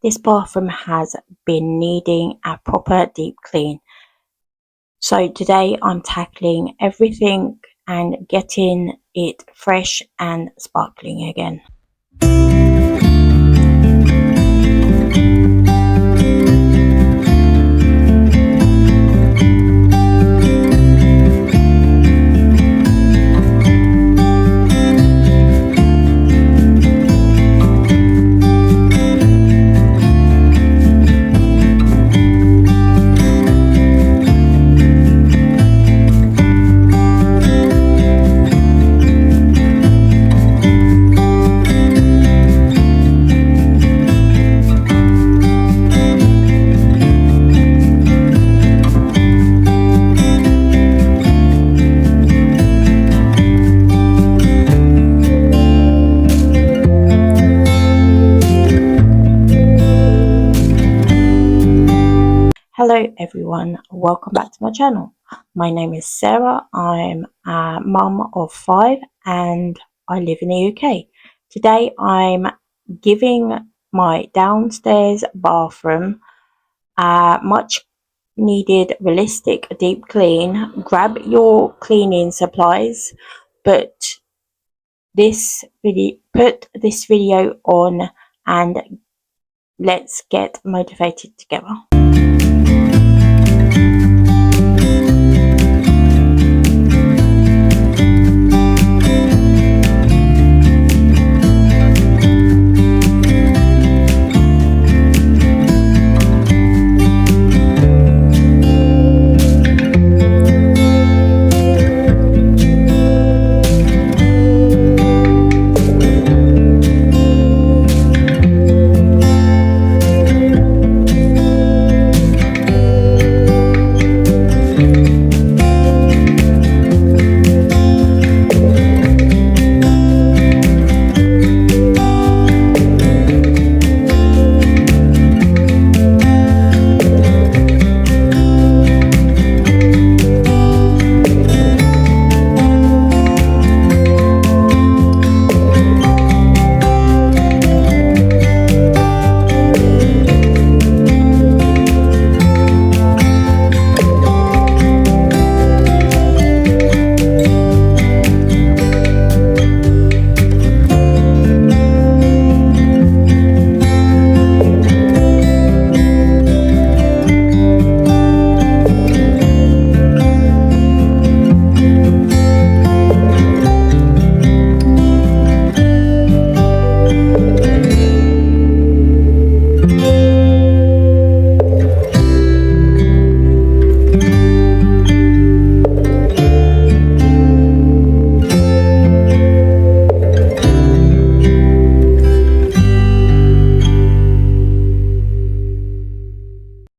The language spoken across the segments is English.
This bathroom has been needing a proper deep clean. So today I'm tackling everything and getting it fresh and sparkling again. Hello everyone, welcome back to my channel. My name is Sarah. I'm a mum of 5 and I live in the UK. Today I'm giving my downstairs bathroom a much needed realistic deep clean. Grab your cleaning supplies, put this video on and let's get motivated together.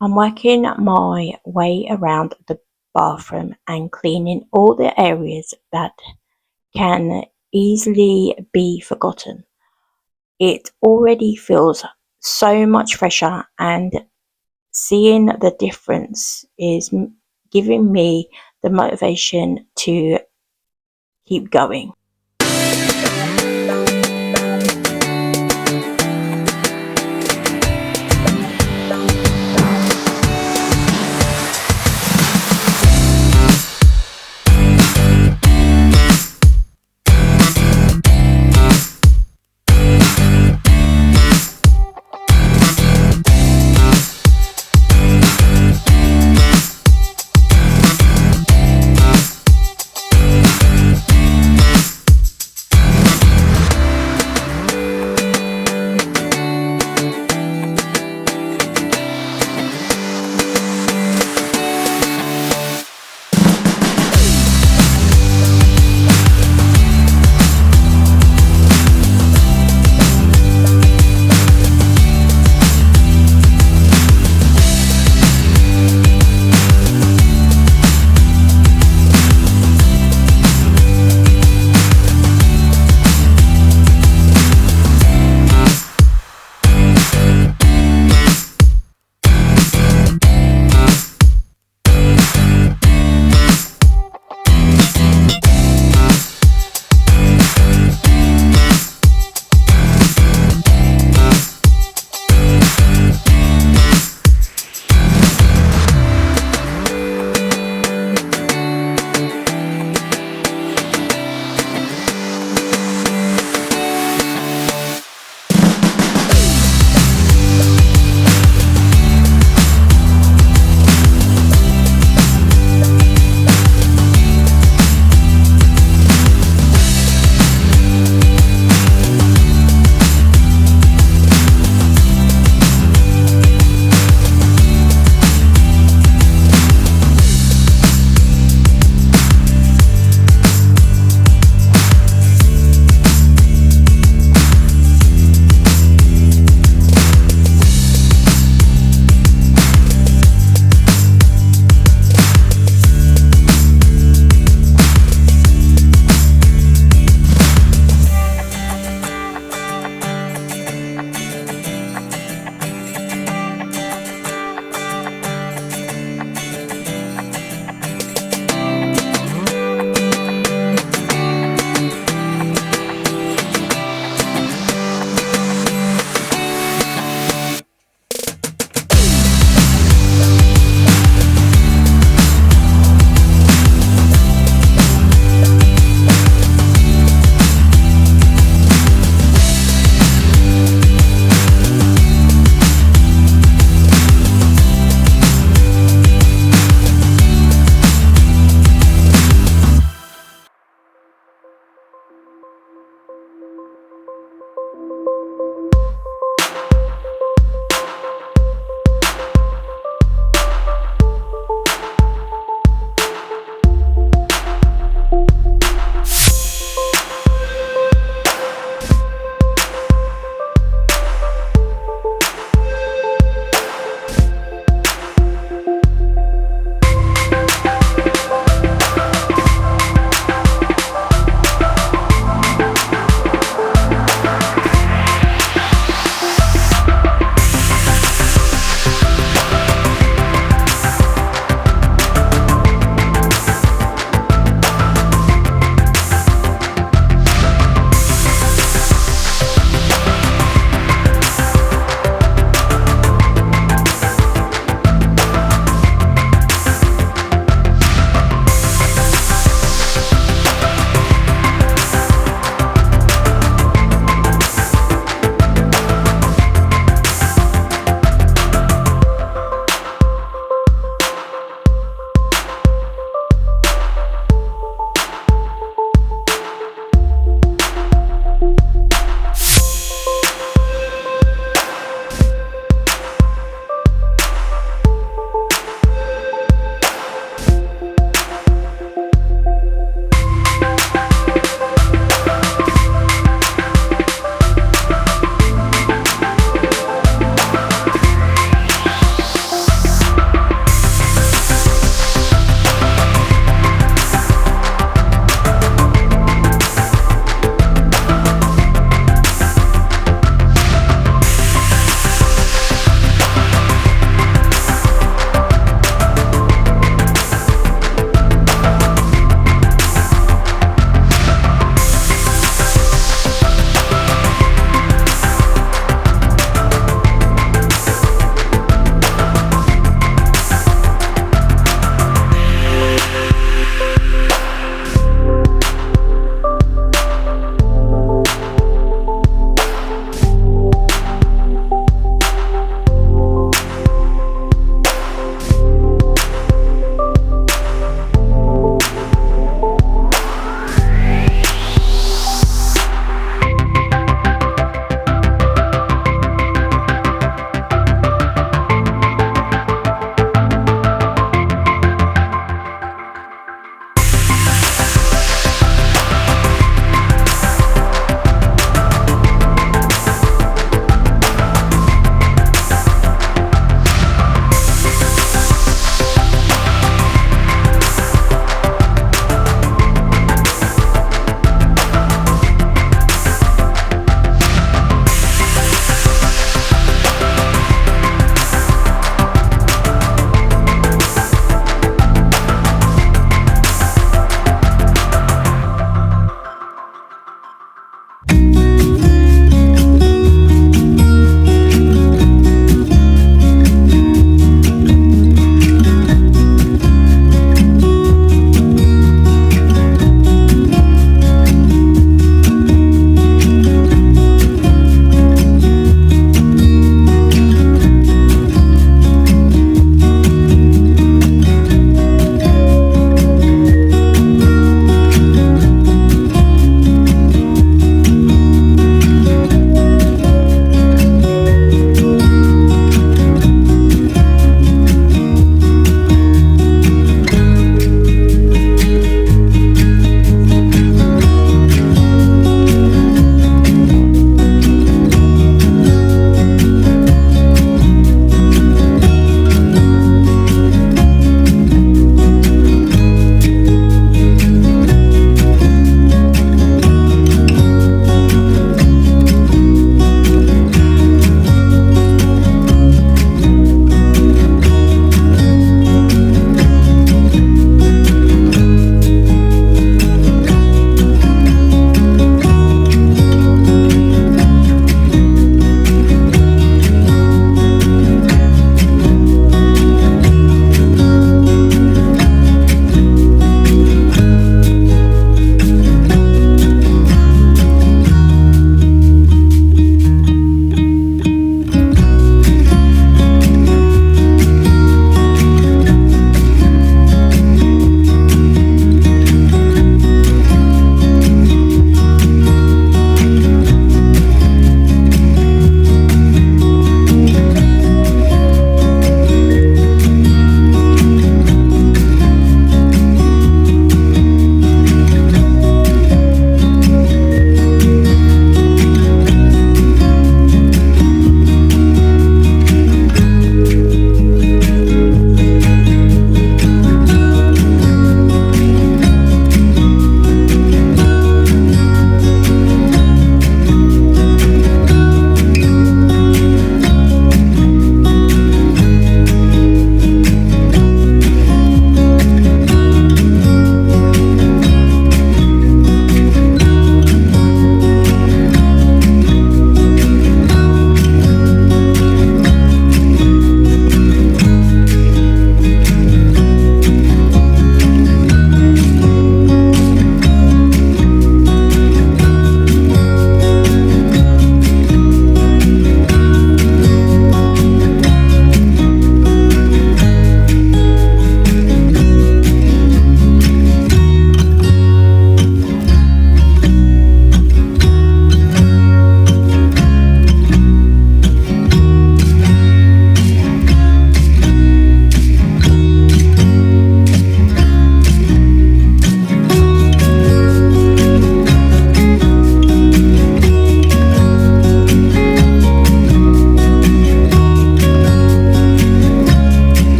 I'm working my way around the bathroom and cleaning all the areas that can easily be forgotten. It already feels so much fresher, and seeing the difference is giving me the motivation to keep going.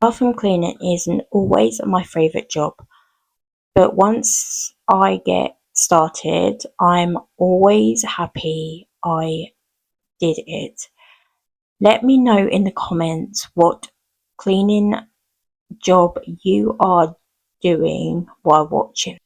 Bathroom cleaning isn't always my favourite job, but once I get started, I'm always happy I did it. Let me know in the comments what cleaning job you are doing while watching.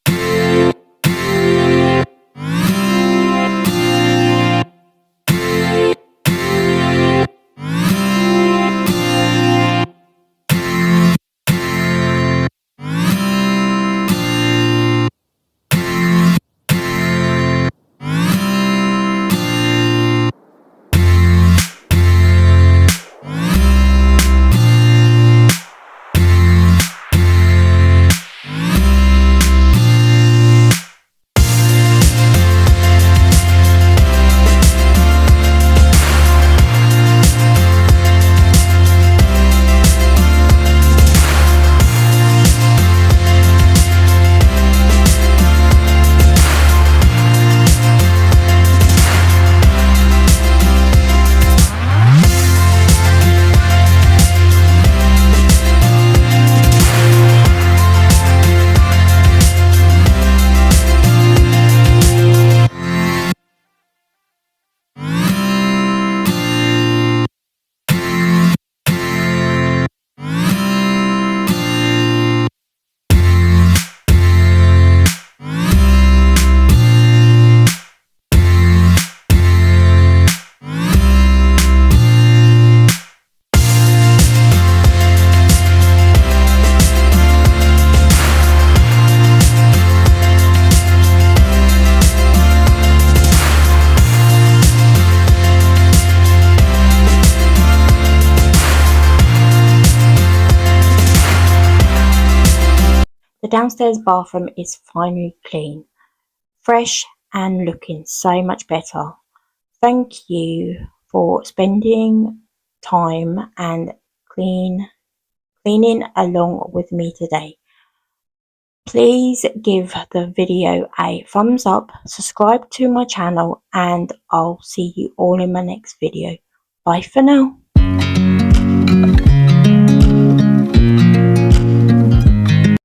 The downstairs bathroom is finally clean, fresh and looking so much better. Thank you for spending time and cleaning along with me today. Please give the video a thumbs up, subscribe to my channel, and I'll see you all in my next video. Bye for now.